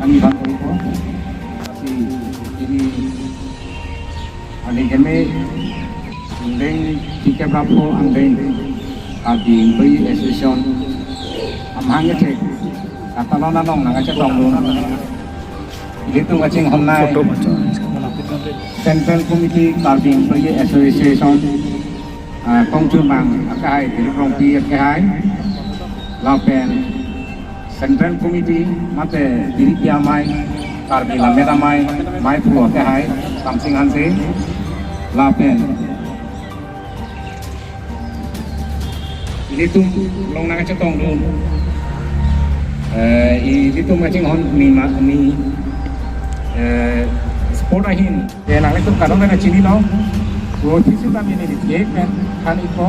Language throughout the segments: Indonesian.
kami bantu itu. Tapi ini ada kami andeng tiga berapa andeng di employee association amhangnya cek kata lo nanong nggak cek dong dulu. Itu macam homnai Central Committee di employee association công trường bằng cái hai thì công ty cái hai là pen Central Committee mà để diri kia mai karbi là meta mai phù cái hai tam sinh han se là pen ini tum long nang cetong dulu ini tum macam hon ni sport ahin ya nang itu kadang ada cini lo Roti sudah ini dicek kan itu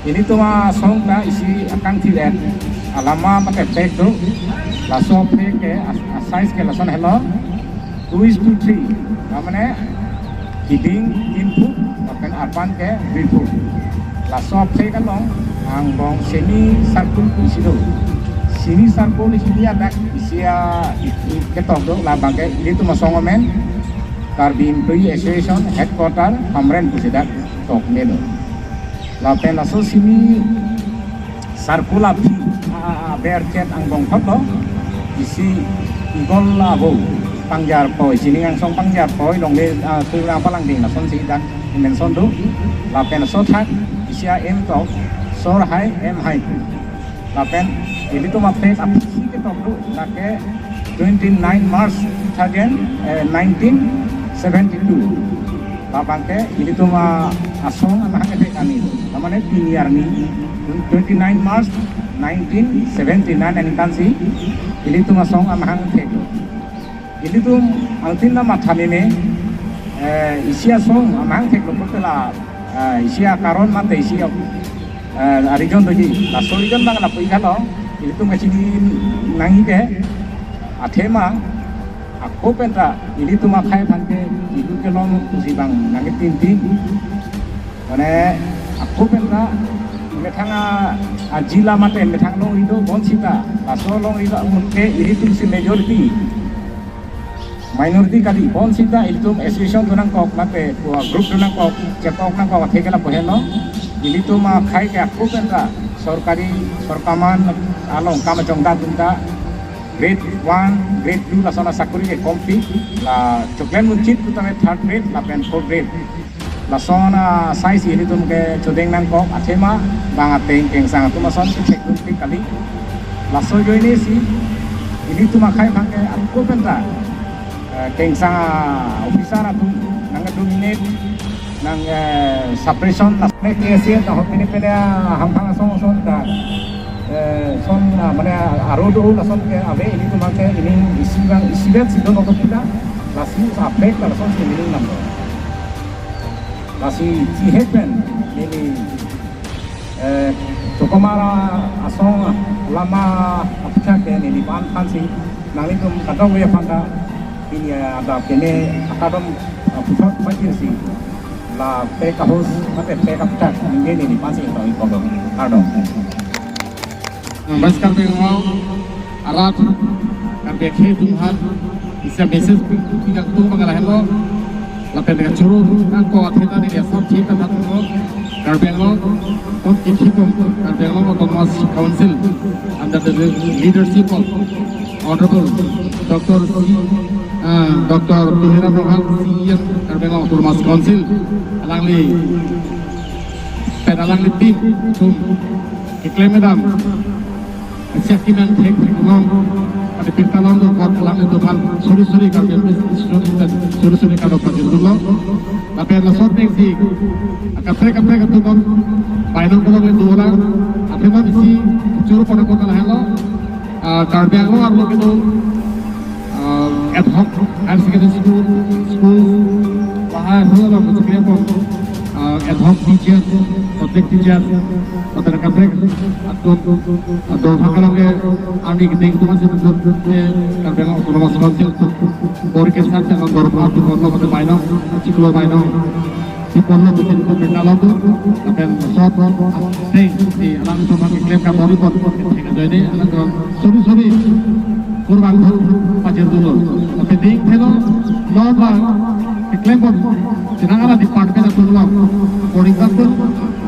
ini tuh mah song lah isi akan tidak alama pakai tag tuh langsung tag ke size ke langsung hello 2:3 namanya kidding input bahkan apan ke input langsung tag kan dong angbong sini satu isi tuh sini satu di sini ada isi ketok tuh lah pakai ini tuh mah song men Karbi Employee Association Headquarter Hamren Pusidak Tok Nelo. Lapen laso sini sarkula pi bercet angbong foto isi igol labo pangjar poi sini yang song pangjar poi dong le tu apa lang ding lason si dan dimension tu lapen laso thak isi m tok sor high m high lapen ini tu mapek apa sih ke tok tu lake 29 March 1972 Babangke ini tuh mah asong anak ketekan itu namanya Piniar nih 29 March 1979 instansi ini tuh masong anak ketekan ini tuh altin nama thamine isi asong anak ketekan betul lah isi akaron mata isi arijon tuh ji laso arijon bang lapui kalau ini tuh masih nangi ke athema aku pentra ini tuh makai pantai itu kelong tuh bang nangit tinti karena aku pentra metanga ajila mate metang long itu bonsita laso long itu mungkin ini tuh si majority minority kali bonsita itu association tuh nangkok mate grup tuh nangkok cepok nangkok thekela pohelo ini tuh makai ke aku pentra sorkaman along kama jongda tunta grade 1, grade 2 lah sana sakuri ke kompi lah coklat muncit tu tame 3rd grade lah pen 4th grade lah sana size ini tu mungkin codeng nangkok athema bang ateng keng sang tu mason cek tu kali lah so jo ini sih ini tu makai bangke aku penta keng sang officer tu nang dominate nang suppression lah nek sia dah ini pele hampang song dah son mana arodo lason ke abe ini tuh make ini isibat sido noto kita lasi apek lason ini number lasi cihepen ini tokomara asong lama apca ke ini pan sih nang itu kata we panda ini ada kene akadom pusat majir sih la peka hos mate peka apca ini pan sih itu kodong kado बस कर दे आरात कर देखे तुहार इससे मैसेज की जब तुम मगर है लो लपे दे चुरू ना को अथेता ने सब ठीक था तुम कर बेंगलो तो किसी को कर बेंगलो को commerce council under the leadership of honourable doctor बिहेरा प्रभात सीएम कर बेंगलो कॉमर्स काउंसिल अलangli pedalangli tim तुम iklim medam Sekian tek ngom ada pintalan tu kat lang itu kan suri kami suri kalau pakai dulu tapi ada sorting sih kapre tu kan final kalau itu orang apa mah bisi curu pada kota lah lo karbi lo arlo gitu ad hoc higher secondary school bahaya lo macam apa ad hoc teachers subject teachers atau kapre atau kalau ke andi kita itu masih betul-betul karena kalau masuk orkestra yang berbahasa kalau kita main ciklo main si pola betul betul berjalan tu akan shot si alam itu makin klaim kamu itu jadi anak sorry kurang law diklaim Sinangana department of law for example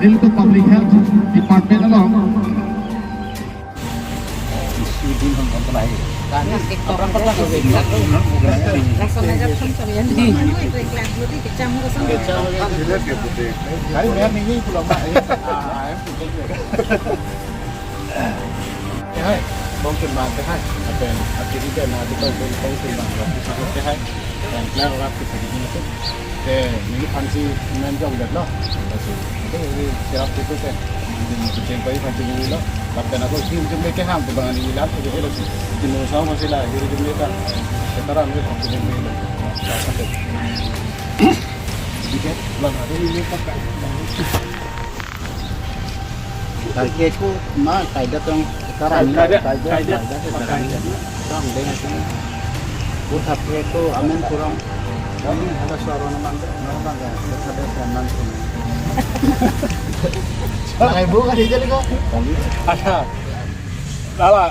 Nilko public health department along Mungkin banget hai, apa yang akhirnya nanti kalau mungkin banget hai, dan kelar orang kita di sini tu, ini fancy dengan jauh dah lah, itu siap itu tu, ini kucing bayi fancy ni lah, tapi nak aku jumpa mereka ham tu bang ni lah, tu jadi jenuh sama masih lah, jadi jumpa mereka, sekarang mereka kucing bayi lah, sampai, jadi belum ada ini pakai. Kayak aku mah kayak datang sekarang kayak dong dengan sini. Buat itu aman kurang. Kami ada suara nama enggak ada teman pun. Kayak bukan jadi kok. Ada. Lala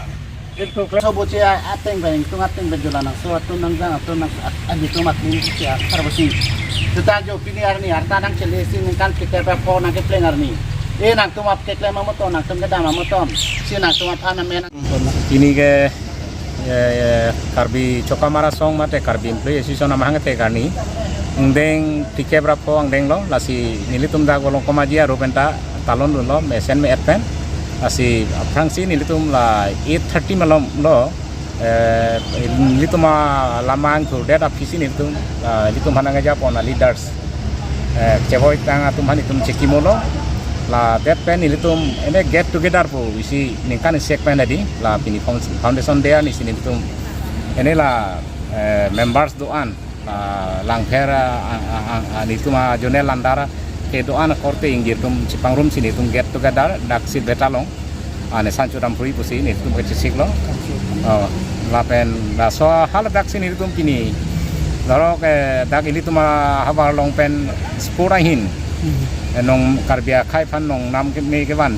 itu So bocah ateng bang, tu ateng berjalan suatu nang atau nang adi tu mat ni sia terbesi. Tetajo pilihan ni harta nang celesi kan kita berapa nang kepelengar ni. Nang tu mat keklem mamoton nang tu kedam mamoton. Si nang tu mat ana men. Ini ke karbi cokamara song mate karbi employee association nama hangate karni. Ngdeng tike berapa ngdeng lo lasi nilitum dah golong komajia rupenta talon lo mesen me adpen. Asi Frangsi nilitum la 8:30 malam lo nilitum lamang tu data office nilitum nilitum hananga Japon leaders cewoi tanga tum hanitum cekimolo la that pen nilitum ene get together po isi ningkan sek pen tadi la pini foundation dia ni sini nilitum ene la members doan langkera nilitum jonel landara ke doan korte inggir tum cipangrum sini tum get together daksi betalong ane sancu rampuri pusi ni tum kecik lo lapen la so hal daksi ni tum kini laro ke dak ini tum habar long pen spurahin nong karbia khai phan nong nam ke me ke ban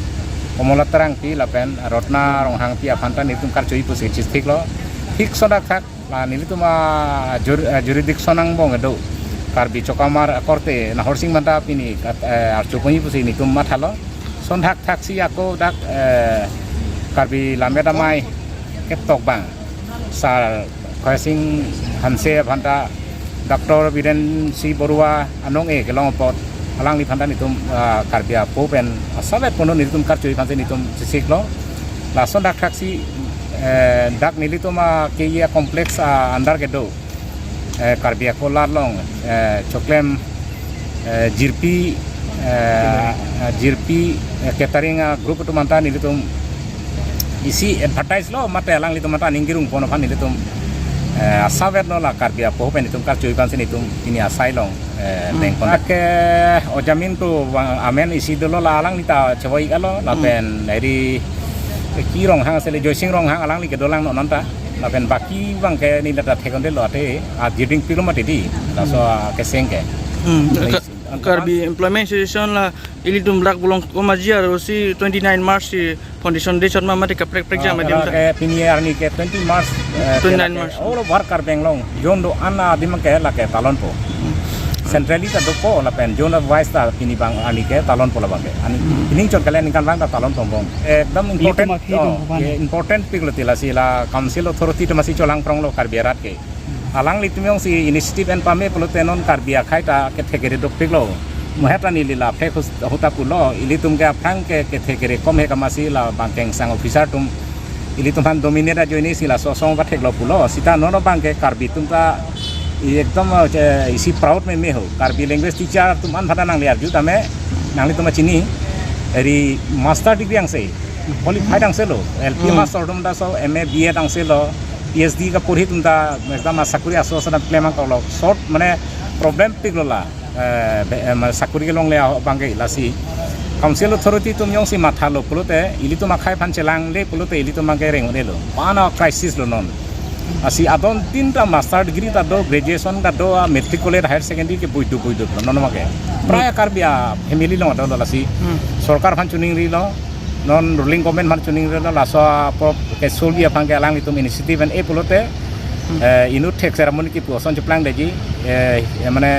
komola terang pi lapen rotna rong hang pi apantan itu karcui pusi cistik lo hik sodak thak la ni tum jurisdiction ang bong edo karbi cokamar korte na horsing manta pini archuponi pusi ni tum mathalo son hak taksi aku dak karbi lameda mai ketok bang sar khasing hanse phanta Dr. Biren si Borua anong kelong pot alang ni phanta ni tum karbia popen asalet pono ni tum karcui phanse ni tum siklo la son dak taksi dak ni tum ke ya kompleks andar ke do karbia kolar long choklem jirpi catering group tu mantan ini tu isi advertise lo mata alang itu mantan ingkirung pono pan itu asavet no la karbia po pen itu kar cuikan sini itu ini asai long neng kon ke ojamin tu amen isi dulu la alang nita cewai kalo la pen dari kirong hang sele joising rong hang alang li ke dolang no nanta la pen baki bang ke ni data thekon de lo ate a jirding piloma tedi la so ke sengke Karbi employment situation la ili tum black bulong komajia rosi 29 March foundation day chotma mate kaprek prek jam madam ke pinier ni ke 20 March 29 March all of worker benglong jondo anna dim ke la ke talon po centrally ta dopo la pen jono vice ta pini bang ani ke talon po la bang ani pini chot kalen kan bang ta talon pombong ekdam important pigloti la sila council authority to masi cholang prong lo karbiarat ke alang litumyong si initiative and pame polotenon karbia khaita ke thekere dokpik lo moheta ni lila phe huta pulo ilitum ga phang ke thekere kom he kamasi la bangkeng sang officer tum ilitum han dominate joini sila sosong ba theklo pulo sita nono bangke karbi tum ta ekdom isi proud me ho karbi language teacher tum an phata nang liar ju tame nang litum chini eri master degree ang se qualified ang se lo lp master tum da so ma ba ang se lo PhD का पूरी तुमदा एकदम साकुरी आसोसन प्लेमा कलो शॉर्ट माने प्रॉब्लम पिगलोला साकुरी के लोंग ले बांगे लासी काउंसिल अथॉरिटी तुम यों सी माथा लो पुलोते इली तुम खाय फान चलांग ले पुलोते इली तुम के रेंग ले लो पाना क्राइसिस लो non asi adon tinta master degree ta do graduation ta do matriculate higher secondary ke buidu non make praya karbia family lo do lasi sarkar phan chuning ri lo non ruling government man chuning re la so ke solbia phang ke alang itum initiative and e pulote inu tek ceremony ki puason jeplang deji mane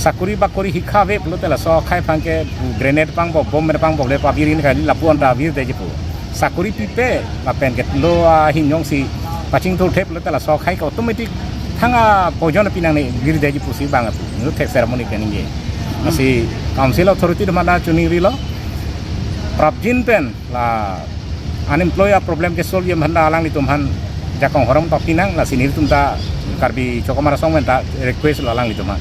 sakuri bakuri hikha ve plo tela so khai phangke grenade pang bo bom mer pang bo le pabirin kali lapuan da vir deji pu sakuri pipe la pen get lo hinyong si paching to tep lo tela so khai ka automatic thanga pojon pinang ne vir deji pu si bang pu inu tek ceremony ke ninge masih council authority mana chuni ri lo prapjin pen la unemployed problem ke solve handa alang ni tumhan jakong horam to pinang la sinir tumta karbi chokomara song menta request lo alang ni tumha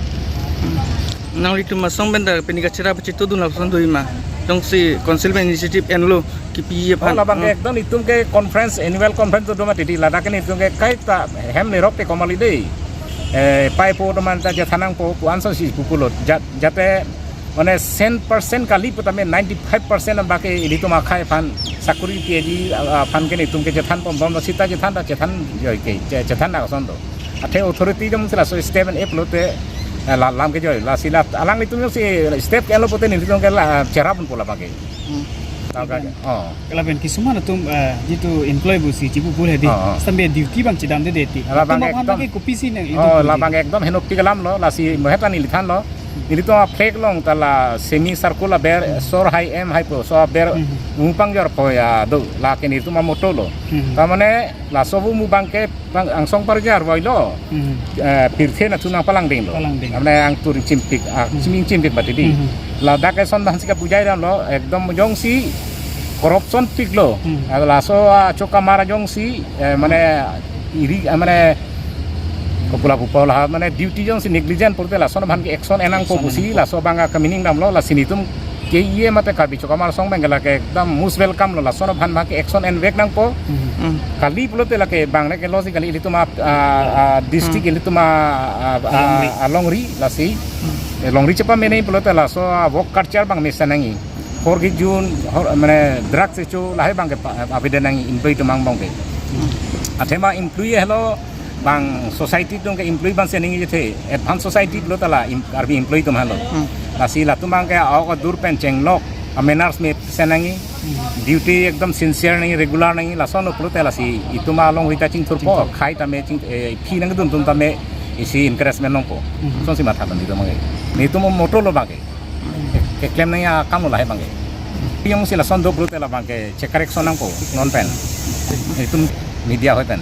nang litum masong benda penika cara pecitu dun lapsan doi ma dong si council initiative en lo kipi pan la bang ekdom itum ke conference annual conference to doma titi lada ken itum ke kai ta hem ne rop te komali dei pai po doman ta jathanang po anso si pukulo jate mane 100% kali putame 95% am bake ini to ma khai fan sakuri keji fan ke itum ke jathan pom bom sita jathan joi ke jathan na son do athe authority jom sila so step and upload lam ke joy la sila alang itu si step ke lo poten itu ke la cara pun pola pakai tahu kan kalau ben kisuma na tum jitu employee busi cipu boleh di sampai duty bang cidam de deti la bang ekdom kopi sih nang la bang ekdom henok tigalam lo la si moheta ni lithan lo ini to fake long tala semi circular ber sor high m high po so ber mumpang jor po ya do la ke ni tu ma moto lo tamane la sobu mubang ke bang angsong parjar boy lo pirthe na tunang palang ding lo amne ang tur chimpik chimpik batidi la da ke son dan sika pujai ram lo ekdom jong si corruption pik lo la so choka mara jong si mane iri mane kopula pupola mane duty jong si negligent porte la son bhan ke action enang po busi la so banga kamining nam lo la sinitum ke ye mate kabi choka mara song bengala ke ekdam most welcome lo la son bhan ma ke action en vek nang po kali pulote la ke bang ke losi kali itu ma district itu ma longri la si longri cepa mene pulote la so work culture bang mesanangi 4 June mane drugs itu lahir bang ke abedanangi employee tu mang bang ke athema employee hello bang society tu ke employee bang senangi je advance society pulote la arbi employee tu hello la si la tu bang ke aw dur pen chenglok amenars me senangi duty एकदम sincere नहीं regular नहीं लासों नो पुलते लासी इतुमा लोग हिता चिंग थुरपो खाई तमे चिंग फी नंग दुम तुम तमे इसी encouragement लोग को सों सी माथा बंदी तो मंगे नहीं तुम मोटो लो बागे के क्लेम नहीं आ काम लो लाहे बागे yang si lason do pulte la बागे चेक करेक्शन नंग को नॉन पेन तुम मीडिया होतन